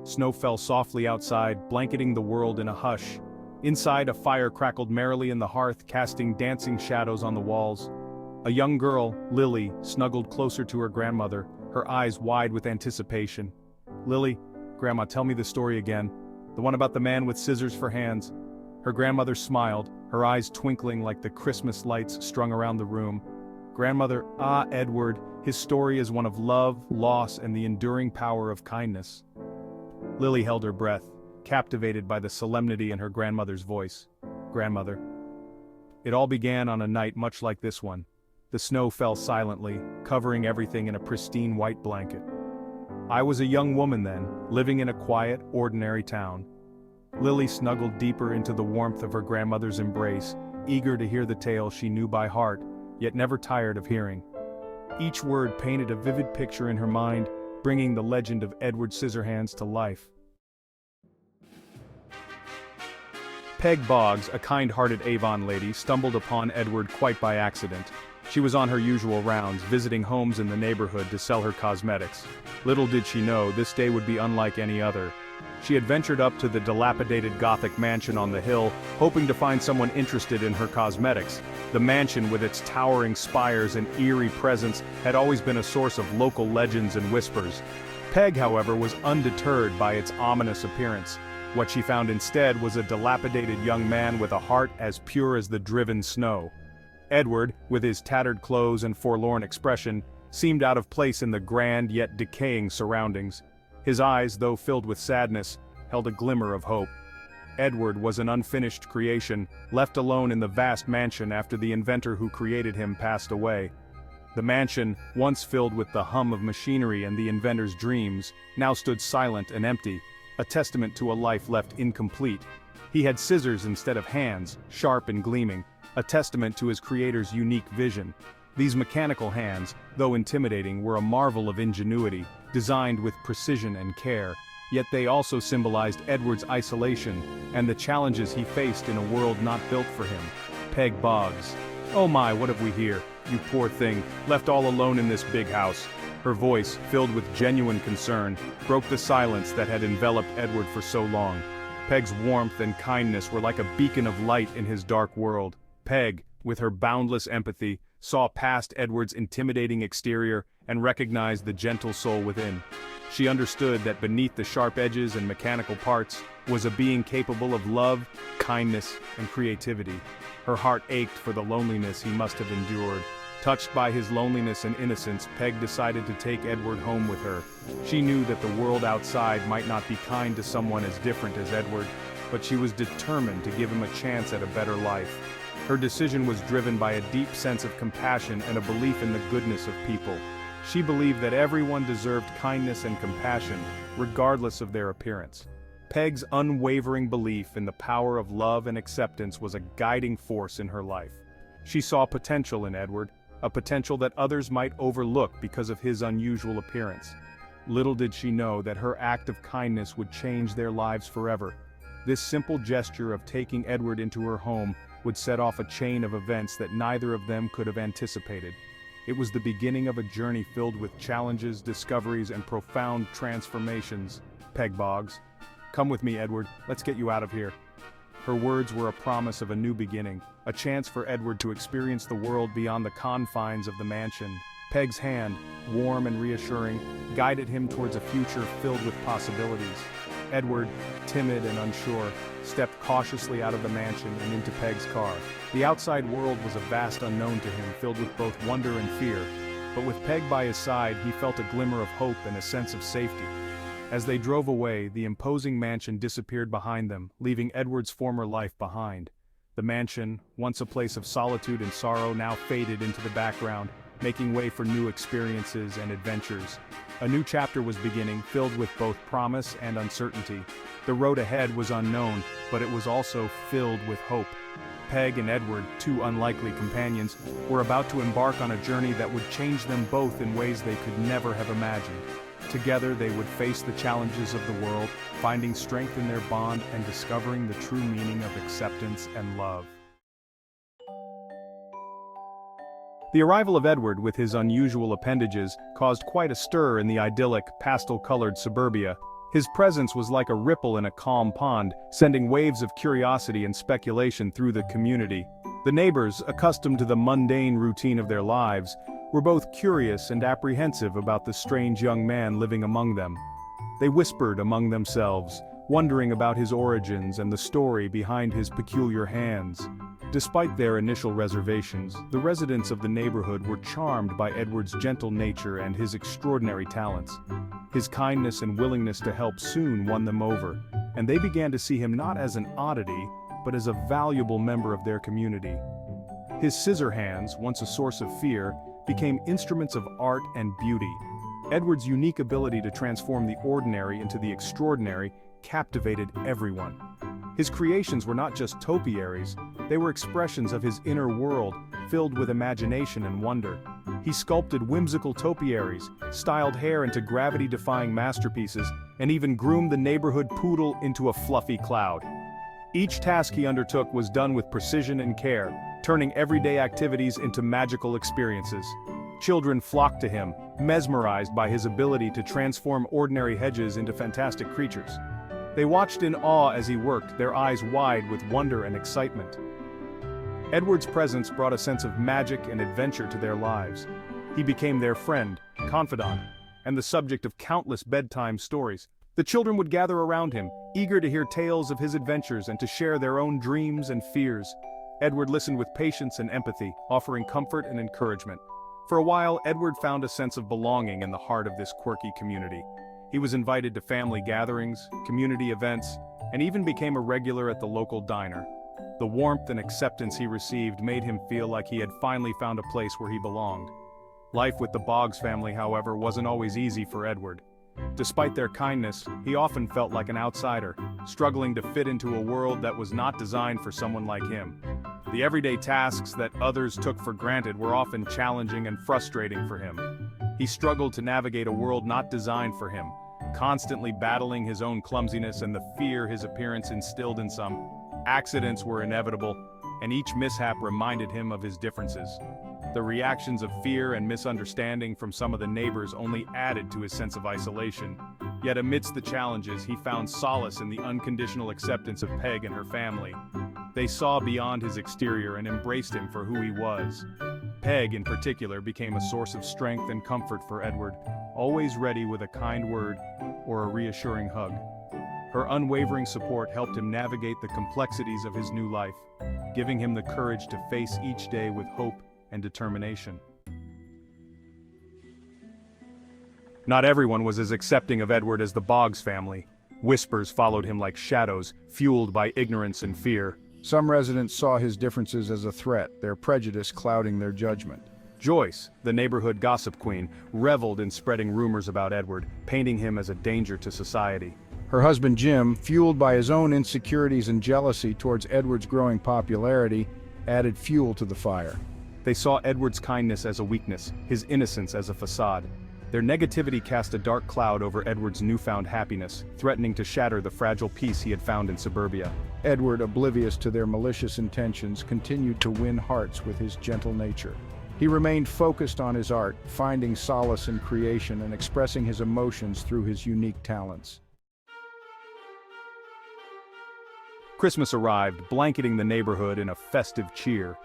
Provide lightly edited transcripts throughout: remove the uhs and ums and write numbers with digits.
Snow fell softly outside, blanketing the world in a hush. Inside, a fire crackled merrily in the hearth, casting dancing shadows on the walls. A young girl, Lily, snuggled closer to her grandmother, her eyes wide with anticipation. "Lily, Grandma, tell me the story again. The one about the man with scissors for hands." Her grandmother smiled, her eyes twinkling like the Christmas lights strung around the room. "Grandmother, Edward, his story is one of love, loss, and the enduring power of kindness." Lily held her breath, captivated by the solemnity in her grandmother's voice. "Grandmother." It all began on a night much like this one. The snow fell silently, covering everything in a pristine white blanket. I was a young woman then, living in a quiet, ordinary town. Lily snuggled deeper into the warmth of her grandmother's embrace, eager to hear the tale she knew by heart, yet never tired of hearing. Each word painted a vivid picture in her mind, bringing the legend of Edward Scissorhands to life. Peg Boggs, a kind-hearted Avon lady, stumbled upon Edward quite by accident. She was on her usual rounds, visiting homes in the neighborhood to sell her cosmetics. Little did she know, this day would be unlike any other. She had ventured up to the dilapidated Gothic mansion on the hill, hoping to find someone interested in her cosmetics. The mansion, with its towering spires and eerie presence, had always been a source of local legends and whispers. Peg, however, was undeterred by its ominous appearance. What she found instead was a dilapidated young man with a heart as pure as the driven snow. Edward, with his tattered clothes and forlorn expression, seemed out of place in the grand yet decaying surroundings. His eyes, though filled with sadness, held a glimmer of hope. Edward was an unfinished creation, left alone in the vast mansion after the inventor who created him passed away. The mansion, once filled with the hum of machinery and the inventor's dreams, now stood silent and empty, a testament to a life left incomplete. He had scissors instead of hands, sharp and gleaming, a testament to his creator's unique vision. These mechanical hands, though intimidating, were a marvel of ingenuity, designed with precision and care, yet they also symbolized Edward's isolation and the challenges he faced in a world not built for him. Peg Boggs. "Oh my, what have we here? You poor thing, left all alone in this big house." Her voice, filled with genuine concern, broke the silence that had enveloped Edward for so long. Peg's warmth and kindness were like a beacon of light in his dark world. Peg, with her boundless empathy, saw past Edward's intimidating exterior and recognized the gentle soul within. She understood that beneath the sharp edges and mechanical parts was a being capable of love, kindness, and creativity. Her heart ached for the loneliness he must have endured. Touched by his loneliness and innocence, Peg decided to take Edward home with her. She knew that the world outside might not be kind to someone as different as Edward, but she was determined to give him a chance at a better life. Her decision was driven by a deep sense of compassion and a belief in the goodness of people. She believed that everyone deserved kindness and compassion, regardless of their appearance. Peg's unwavering belief in the power of love and acceptance was a guiding force in her life. She saw potential in Edward, a potential that others might overlook because of his unusual appearance. Little did she know that her act of kindness would change their lives forever. This simple gesture of taking Edward into her home would set off a chain of events that neither of them could have anticipated. It was the beginning of a journey filled with challenges, discoveries, and profound transformations. Peg Boggs. "Come with me, Edward, let's get you out of here." Her words were a promise of a new beginning, a chance for Edward to experience the world beyond the confines of the mansion. Peg's hand, warm and reassuring, guided him towards a future filled with possibilities. Edward, timid and unsure, stepped cautiously out of the mansion and into Peg's car. The outside world was a vast unknown to him, filled with both wonder and fear. But with Peg by his side, he felt a glimmer of hope and a sense of safety. As they drove away, the imposing mansion disappeared behind them, leaving Edward's former life behind. The mansion, once a place of solitude and sorrow, now faded into the background, making way for new experiences and adventures. A new chapter was beginning, filled with both promise and uncertainty. The road ahead was unknown, but it was also filled with hope. Peg and Edward, two unlikely companions, were about to embark on a journey that would change them both in ways they could never have imagined. Together they would face the challenges of the world, finding strength in their bond and discovering the true meaning of acceptance and love. The arrival of Edward with his unusual appendages caused quite a stir in the idyllic, pastel-colored suburbia. His presence was like a ripple in a calm pond, sending waves of curiosity and speculation through the community. The neighbors, accustomed to the mundane routine of their lives, were both curious and apprehensive about the strange young man living among them. They whispered among themselves, wondering about his origins and the story behind his peculiar hands. Despite their initial reservations, the residents of the neighborhood were charmed by Edward's gentle nature and his extraordinary talents. His kindness and willingness to help soon won them over, and they began to see him not as an oddity, but as a valuable member of their community. His scissor hands, once a source of fear, became instruments of art and beauty. Edward's unique ability to transform the ordinary into the extraordinary captivated everyone. His creations were not just topiaries, they were expressions of his inner world, filled with imagination and wonder. He sculpted whimsical topiaries, styled hair into gravity-defying masterpieces, and even groomed the neighborhood poodle into a fluffy cloud. Each task he undertook was done with precision and care, turning everyday activities into magical experiences. Children flocked to him, mesmerized by his ability to transform ordinary hedges into fantastic creatures. They watched in awe as he worked, their eyes wide with wonder and excitement. Edward's presence brought a sense of magic and adventure to their lives. He became their friend, confidant, and the subject of countless bedtime stories. The children would gather around him, eager to hear tales of his adventures and to share their own dreams and fears. Edward listened with patience and empathy, offering comfort and encouragement. For a while, Edward found a sense of belonging in the heart of this quirky community. He was invited to family gatherings, community events, and even became a regular at the local diner. The warmth and acceptance he received made him feel like he had finally found a place where he belonged. Life with the Boggs family, however, wasn't always easy for Edward. Despite their kindness, he often felt like an outsider, struggling to fit into a world that was not designed for someone like him. The everyday tasks that others took for granted were often challenging and frustrating for him. He struggled to navigate a world not designed for him, constantly battling his own clumsiness and the fear his appearance instilled in some. Accidents were inevitable, and each mishap reminded him of his differences. The reactions of fear and misunderstanding from some of the neighbors only added to his sense of isolation. Yet amidst the challenges, he found solace in the unconditional acceptance of Peg and her family. They saw beyond his exterior and embraced him for who he was. Peg, in particular, became a source of strength and comfort for Edward, always ready with a kind word or a reassuring hug. Her unwavering support helped him navigate the complexities of his new life, giving him the courage to face each day with hope and determination. Not everyone was as accepting of Edward as the Boggs family. Whispers followed him like shadows, fueled by ignorance and fear. Some residents saw his differences as a threat, their prejudice clouding their judgment. Joyce, the neighborhood gossip queen, reveled in spreading rumors about Edward, painting him as a danger to society. Her husband Jim, fueled by his own insecurities and jealousy towards Edward's growing popularity, added fuel to the fire. They saw Edward's kindness as a weakness, his innocence as a facade. Their negativity cast a dark cloud over Edward's newfound happiness, threatening to shatter the fragile peace he had found in suburbia. Edward, oblivious to their malicious intentions, continued to win hearts with his gentle nature. He remained focused on his art, finding solace in creation and expressing his emotions through his unique talents. Christmas arrived, blanketing the neighborhood in a festive cheer.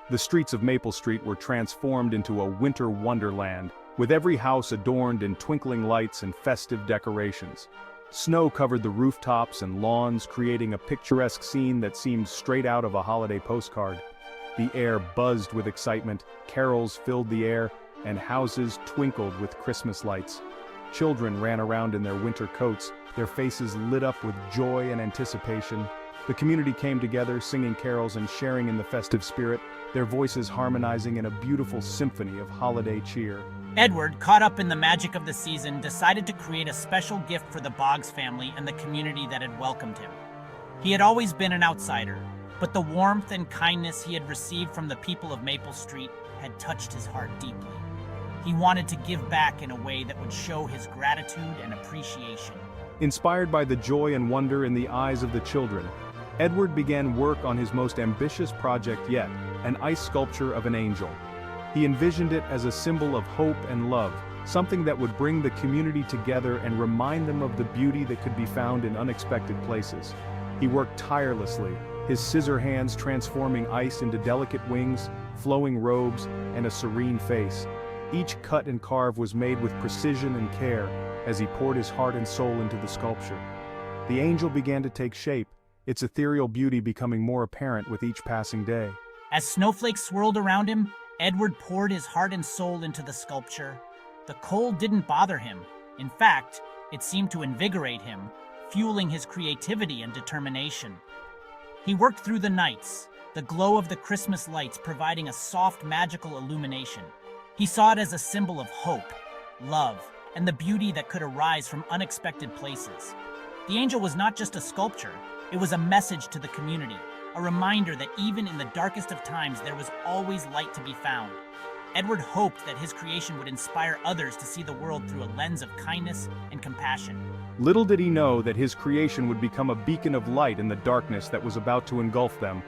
The streets of Maple Street were transformed into a winter wonderland, with every house adorned in twinkling lights and festive decorations. Snow covered the rooftops and lawns, creating a picturesque scene that seemed straight out of a holiday postcard. The air buzzed with excitement, carols filled the air, and houses twinkled with Christmas lights. Children ran around in their winter coats, their faces lit up with joy and anticipation. The community came together, singing carols and sharing in the festive spirit, their voices harmonizing in a beautiful symphony of holiday cheer. Edward, caught up in the magic of the season, decided to create a special gift for the Boggs family and the community that had welcomed him. He had always been an outsider, but the warmth and kindness he had received from the people of Maple Street had touched his heart deeply. He wanted to give back in a way that would show his gratitude and appreciation. Inspired by the joy and wonder in the eyes of the children, Edward began work on his most ambitious project yet, an ice sculpture of an angel. He envisioned it as a symbol of hope and love, something that would bring the community together and remind them of the beauty that could be found in unexpected places. He worked tirelessly, his scissor hands transforming ice into delicate wings, flowing robes, and a serene face. Each cut and carve was made with precision and care as he poured his heart and soul into the sculpture. The angel began to take shape, its ethereal beauty becoming more apparent with each passing day. As snowflakes swirled around him, Edward poured his heart and soul into the sculpture. The cold didn't bother him. In fact, it seemed to invigorate him, fueling his creativity and determination. He worked through the nights, the glow of the Christmas lights providing a soft, magical illumination. He saw it as a symbol of hope, love, and the beauty that could arise from unexpected places. The angel was not just a sculpture, it was a message to the community, a reminder that even in the darkest of times there was always light to be found. Edward hoped that his creation would inspire others to see the world through a lens of kindness and compassion. Little did he know that his creation would become a beacon of light in the darkness that was about to engulf them.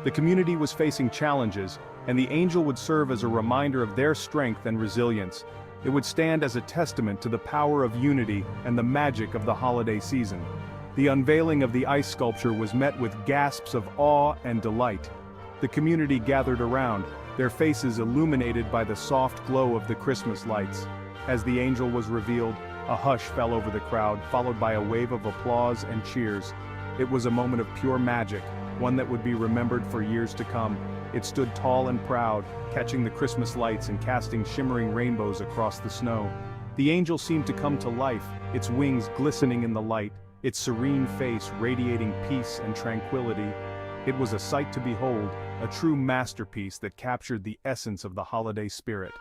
The community was facing challenges, and the angel would serve as a reminder of their strength and resilience. It would stand as a testament to the power of unity and the magic of the holiday season. The unveiling of the ice sculpture was met with gasps of awe and delight. The community gathered around, their faces illuminated by the soft glow of the Christmas lights. As the angel was revealed, a hush fell over the crowd, followed by a wave of applause and cheers. It was a moment of pure magic, one that would be remembered for years to come. It stood tall and proud, catching the Christmas lights and casting shimmering rainbows across the snow. The angel seemed to come to life, its wings glistening in the light, its serene face radiating peace and tranquility. It was a sight to behold, a true masterpiece that captured the essence of the holiday spirit.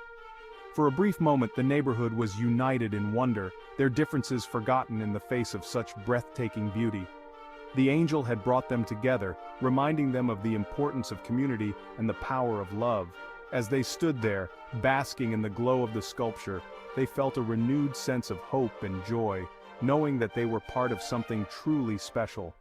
For a brief moment the neighborhood was united in wonder, their differences forgotten in the face of such breathtaking beauty. The angel had brought them together, reminding them of the importance of community and the power of love. As they stood there, basking in the glow of the sculpture, they felt a renewed sense of hope and joy, knowing that they were part of something truly special.